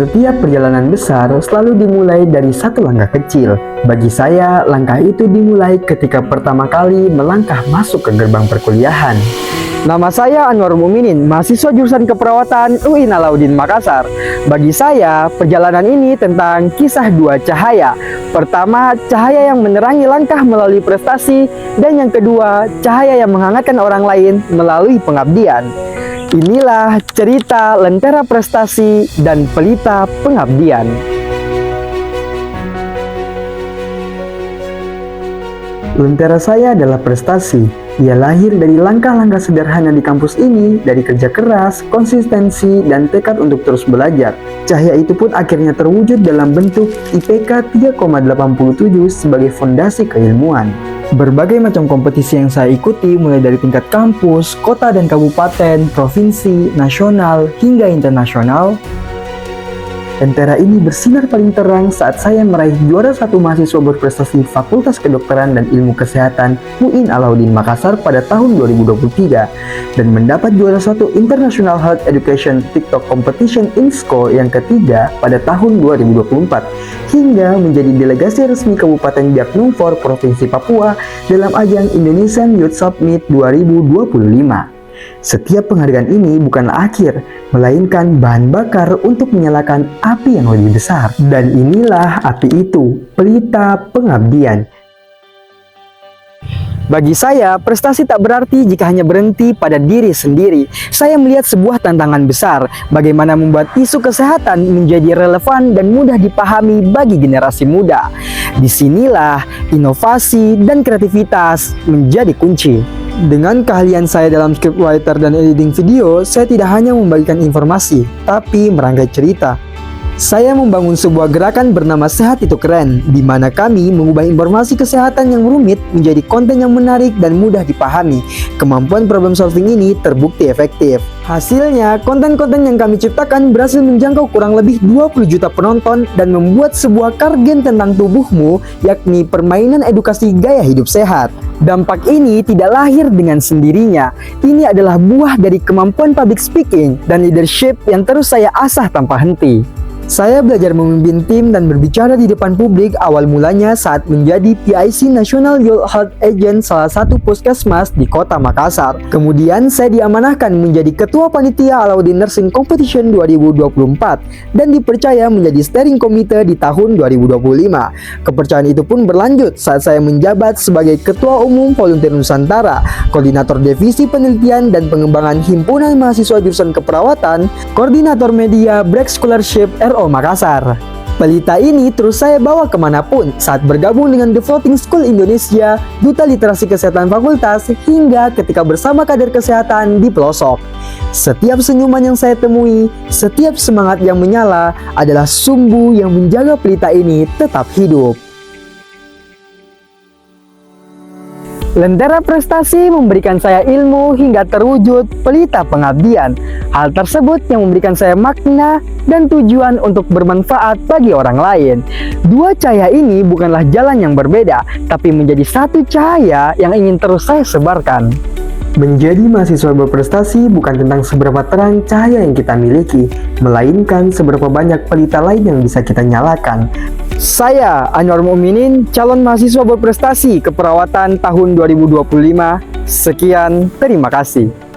Setiap perjalanan besar selalu dimulai dari satu langkah kecil. Bagi saya, langkah itu dimulai ketika pertama kali melangkah masuk ke gerbang perkuliahan. Nama saya Anwar Mukminin, mahasiswa jurusan keperawatan UIN Alauddin Makassar. Bagi saya, perjalanan ini tentang kisah dua cahaya. Pertama, cahaya yang menerangi langkah melalui prestasi, dan yang kedua, cahaya yang menghangatkan orang lain melalui pengabdian. Inilah cerita Lentera Prestasi dan Pelita Pengabdian. Lentera saya adalah prestasi. Ia lahir dari langkah-langkah sederhana di kampus ini, dari kerja keras, konsistensi, dan tekad untuk terus belajar. Cahaya itu pun akhirnya terwujud dalam bentuk IPK 3,87 sebagai fondasi keilmuan. Berbagai macam kompetisi yang saya ikuti mulai dari tingkat kampus, kota dan kabupaten, provinsi, nasional, hingga internasional. Lentera ini bersinar paling terang saat saya meraih juara satu mahasiswa berprestasi Fakultas Kedokteran dan Ilmu Kesehatan UIN Alauddin Makassar pada tahun 2023 dan mendapat juara satu International Health Education TikTok Competition INSCO yang ketiga pada tahun 2024 hingga menjadi delegasi resmi Kabupaten Biak Numfor Provinsi Papua dalam ajang Indonesian Youth Summit 2025. Setiap penghargaan ini bukanlah akhir, melainkan bahan bakar untuk menyalakan api yang lebih besar. Dan inilah api itu, pelita pengabdian. Bagi saya, prestasi tak berarti jika hanya berhenti pada diri sendiri. Saya melihat sebuah tantangan besar, bagaimana membuat isu kesehatan menjadi relevan dan mudah dipahami bagi generasi muda. Disinilah inovasi dan kreativitas menjadi kunci. Dengan keahlian saya dalam scriptwriter dan editing video, saya tidak hanya membagikan informasi, tapi merangkai cerita. Saya membangun sebuah gerakan bernama Sehat Itu Keren, di mana kami mengubah informasi kesehatan yang rumit menjadi konten yang menarik dan mudah dipahami. Kemampuan problem solving ini terbukti efektif. Hasilnya, konten-konten yang kami ciptakan berhasil menjangkau kurang lebih 20 juta penonton dan membuat sebuah kargen tentang tubuhmu, yakni permainan edukasi gaya hidup sehat. Dampak ini tidak lahir dengan sendirinya. Ini adalah buah dari kemampuan public speaking dan leadership yang terus saya asah tanpa henti. Saya belajar memimpin tim dan berbicara di depan publik awal mulanya saat menjadi PIC National Youth Health Agent salah satu puskesmas di kota Makassar. Kemudian saya diamanahkan menjadi Ketua Panitia Alauddin Nursing Competition 2024 dan dipercaya menjadi steering committee di tahun 2025. Kepercayaan itu pun berlanjut saat saya menjabat sebagai Ketua Umum Volunteer Nusantara, Koordinator Divisi Penelitian dan Pengembangan Himpunan Mahasiswa Jurusan Keperawatan, Koordinator Media Break Scholarship RO Makassar. Pelita ini terus saya bawa kemanapun saat bergabung dengan The Floating School Indonesia, Duta Literasi Kesehatan Fakultas, hingga ketika bersama kader kesehatan di pelosok. Setiap senyuman yang saya temui, setiap semangat yang menyala adalah sumbu yang menjaga pelita ini tetap hidup. Lentera prestasi memberikan saya ilmu hingga terwujud pelita pengabdian. Hal tersebut yang memberikan saya makna dan tujuan untuk bermanfaat bagi orang lain. Dua cahaya ini bukanlah jalan yang berbeda, tapi menjadi satu cahaya yang ingin terus saya sebarkan. Menjadi mahasiswa berprestasi bukan tentang seberapa terang cahaya yang kita miliki, melainkan seberapa banyak pelita lain yang bisa kita nyalakan. Saya, Anwar Mukminin, calon mahasiswa berprestasi keperawatan tahun 2025. Sekian, terima kasih.